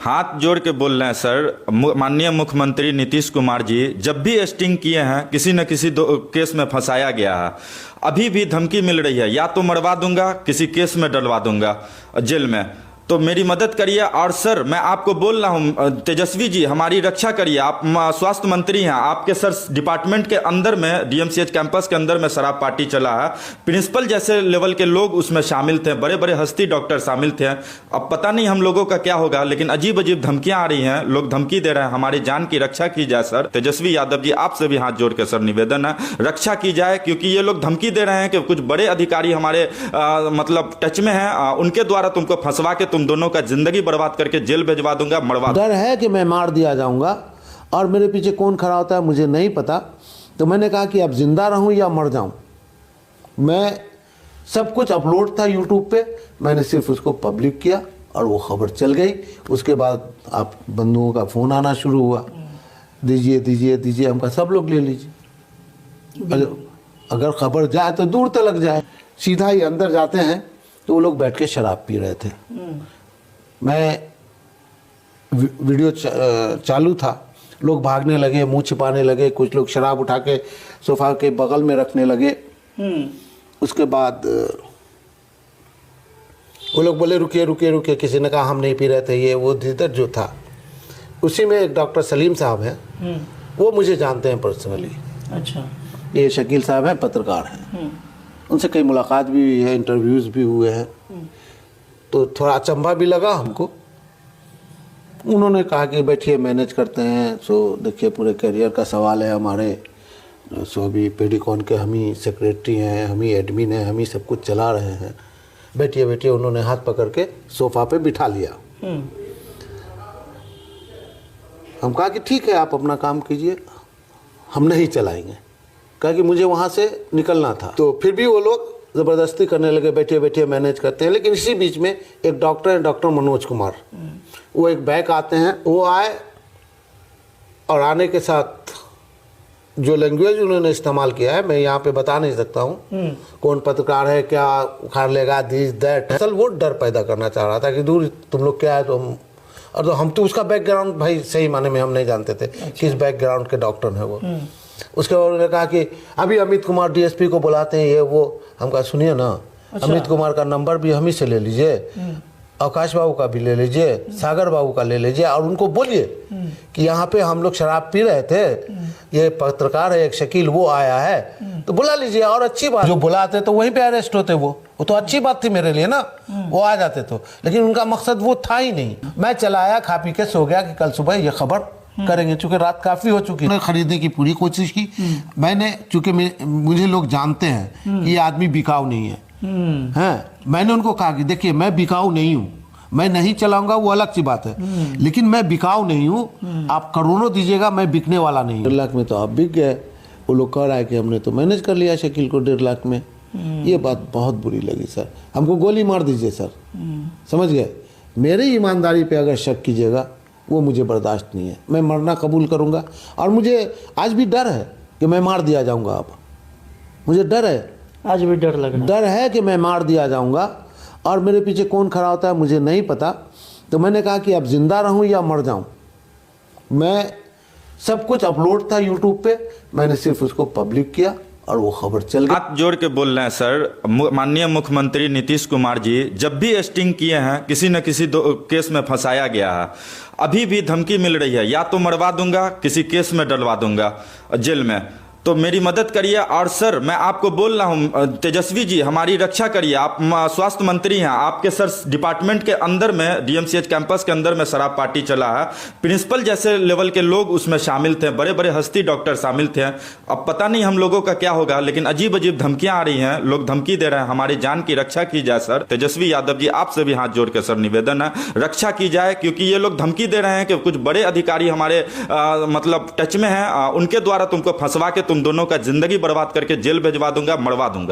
हाथ जोड़ के बोल रहे हैं सर, माननीय मुख्यमंत्री नीतीश कुमार जी जब भी स्टिंग किए हैं किसी न किसी केस में फंसाया गया है। अभी भी धमकी मिल रही है, या तो मरवा दूंगा, किसी केस में डलवा दूंगा जेल में। तो मेरी मदद करिए। और सर मैं आपको बोल रहा हूँ, तेजस्वी जी हमारी रक्षा करिए। आप स्वास्थ्य मंत्री हैं, आपके सर डिपार्टमेंट के अंदर में डीएमसीएच कैंपस के अंदर में शराब पार्टी चला है। प्रिंसिपल जैसे लेवल के लोग उसमें शामिल थे, बड़े बड़े हस्ती डॉक्टर शामिल थे। अब पता नहीं हम लोगों का क्या होगा, लेकिन अजीब अजीब धमकियां आ रही हैं, लोग धमकी दे रहे हैं। हमारी जान की रक्षा की जाए सर। तेजस्वी यादव जी आपसे भी हाथ जोड़ के सर निवेदन है, रक्षा की जाए, क्योंकि ये लोग धमकी दे रहे हैं कि कुछ बड़े अधिकारी हमारे मतलब टच में हैं, उनके द्वारा तुमको फंसवा के तुम दोनों का जिंदगी बर्बाद करके जेल भेजवा दूंगा, मरवा। डर है कि मैं मार दिया जाऊंगा और मेरे पीछे कौन खड़ा होता है मुझे नहीं पता। तो मैंने कहा कि अब जिंदा रहूं या मर जाऊं। मैं सब कुछ अपलोड था यूट्यूब पे, मैंने सिर्फ उसको पब्लिक किया और वो खबर चल गई। उसके बाद आप बंधुओं का फ़ोन आना शुरू हुआ, दीजिए दीजिए दीजिए। हम कहा सब लोग ले लीजिए, अगर खबर जाए तो दूर तक जाए। सीधा ही अंदर जाते हैं तो वो लोग बैठ के शराब पी रहे थे। मैं वीडियो चालू था, लोग भागने लगे, मुंह छिपाने लगे, कुछ लोग शराब उठा के सोफा के बगल में रखने लगे। उसके बाद वो लोग बोले रुकिए रुकिए रुकिए, किसी ने कहा हम नहीं पी रहे थे। ये वो जिधर जो था उसी में एक डॉक्टर सलीम साहब हैं, वो मुझे जानते हैं पर्सनली। अच्छा। ये शकील साहब हैं, पत्रकार हैं, उनसे कई मुलाकात भी हुई है, इंटरव्यूज़ भी हुए हैं। तो थोड़ा अचंभा भी लगा हमको। उन्होंने कहा कि बैठिए मैनेज करते हैं। सो देखिए पूरे करियर का सवाल है हमारे। सो अभी पेडिकॉन के हम ही सेक्रेटरी हैं, हम ही एडमिन हैं, हम ही सब कुछ चला रहे हैं। बैठिए बैठिए, उन्होंने हाथ पकड़ के सोफा पे बिठा लिया। हम कहा कि ठीक है आप अपना काम कीजिए, हम नहीं चलाएंगे। कहा कि मुझे वहाँ से निकलना था। तो फिर भी वो लोग ज़बरदस्ती करने लगे, बैठिए बैठिए मैनेज करते हैं। लेकिन इसी बीच में एक डॉक्टर है, डॉक्टर मनोज कुमार, वो एक बैक आते हैं। वो आए और आने के साथ जो लैंग्वेज उन्होंने इस्तेमाल किया है मैं यहाँ पे बता नहीं सकता हूँ। कौन पत्रकार है, क्या उखाड़ लेगा, दिस दैट। असल वो डर पैदा करना चाह रहा था कि दूर तुम लोग क्या है। तो हम तो उसका बैकग्राउंड भाई सही माने में हम नहीं जानते थे। अच्छा। किस बैकग्राउंड के डॉक्टर हैं वो। उसके बाद उन्होंने कहा कि अभी अमित कुमार डीएसपी को बुलाते हैं, ये वो। हम कहा सुनिए ना। अच्छा। अमित कुमार का नंबर भी हम ही से ले लीजिए, आकाश बाबू का भी ले लीजिए, सागर बाबू का ले लीजिए, और उनको बोलिए कि यहाँ पे हम लोग शराब पी रहे थे, ये पत्रकार है एक शकील, वो आया है, तो बुला लीजिए। और अच्छी बात, जो बुलाते तो वहीं पे अरेस्ट होते। वो तो अच्छी बात थी मेरे लिए ना, वो आ जाते तो। लेकिन उनका मकसद वो था ही नहीं। मैं चला आया, खा पी के सो गया कि कल सुबह ये खबर करेंगे। चूंकि रात काफी हो चुकी है, खरीदने की पूरी कोशिश की मैंने। चूंकि मुझे लोग जानते हैं कि ये आदमी बिकाऊ नहीं है। मैंने उनको कहा कि देखिए मैं बिकाऊ नहीं हूँ, मैं नहीं चलाऊंगा वो अलग सी बात है, लेकिन मैं बिकाऊ नहीं हूँ। आप करोड़ों दीजिएगा, मैं बिकने वाला नहीं। 1.5 लाख में तो आप बिक गए। वो लोग कह रहा है कि हमने तो मैनेज कर लिया शकील को 1.5 लाख में। ये बात बहुत बुरी लगी सर। हमको गोली मार दीजिए सर, समझ गए। मेरी ईमानदारी पे अगर शक कीजिएगा वो मुझे बर्दाश्त नहीं है। मैं मरना कबूल करूंगा। और मुझे आज भी डर है कि मैं मार दिया जाऊंगा। अब मुझे डर है, आज भी डर लग रहा है। डर है कि मैं मार दिया जाऊंगा और मेरे पीछे कौन खड़ा होता है मुझे नहीं पता। तो मैंने कहा कि अब जिंदा रहूं या मर जाऊं। मैं सब कुछ अपलोड था यूट्यूब पे, मैंने सिर्फ उसको पब्लिक किया और वो खबर चल गई। हाथ जोड़ के बोल रहे हैं सर, माननीय मुख्यमंत्री नीतीश कुमार जी जब भी स्टिंग किए हैं किसी न किसी केस में फंसाया गया है। अभी भी धमकी मिल रही है, या तो मरवा दूंगा, किसी केस में डलवा दूंगा जेल में। तो मेरी मदद करिए। और सर मैं आपको बोल रहा हूँ, तेजस्वी जी हमारी रक्षा करिए। आप स्वास्थ्य मंत्री हैं, आपके सर डिपार्टमेंट के अंदर में डीएमसीएच कैंपस के अंदर में शराब पार्टी चला है। प्रिंसिपल जैसे लेवल के लोग उसमें शामिल थे, बड़े बड़े हस्ती डॉक्टर शामिल थे। अब पता नहीं हम लोगों का क्या होगा, लेकिन अजीब अजीब धमकियां आ रही हैं, लोग धमकी दे रहे हैं। हमारी जान की रक्षा की जाए सर। तेजस्वी यादव जी आपसे भी हाथ जोड़ के सर निवेदन है, रक्षा की जाए, क्योंकि ये लोग धमकी दे रहे हैं कि कुछ बड़े अधिकारी हमारे मतलब टच में हैं, उनके द्वारा तुमको फंसवा के तुम दोनों का जिंदगी बर्बाद करके जेल भेजवा दूंगा, मरवा दूंगा।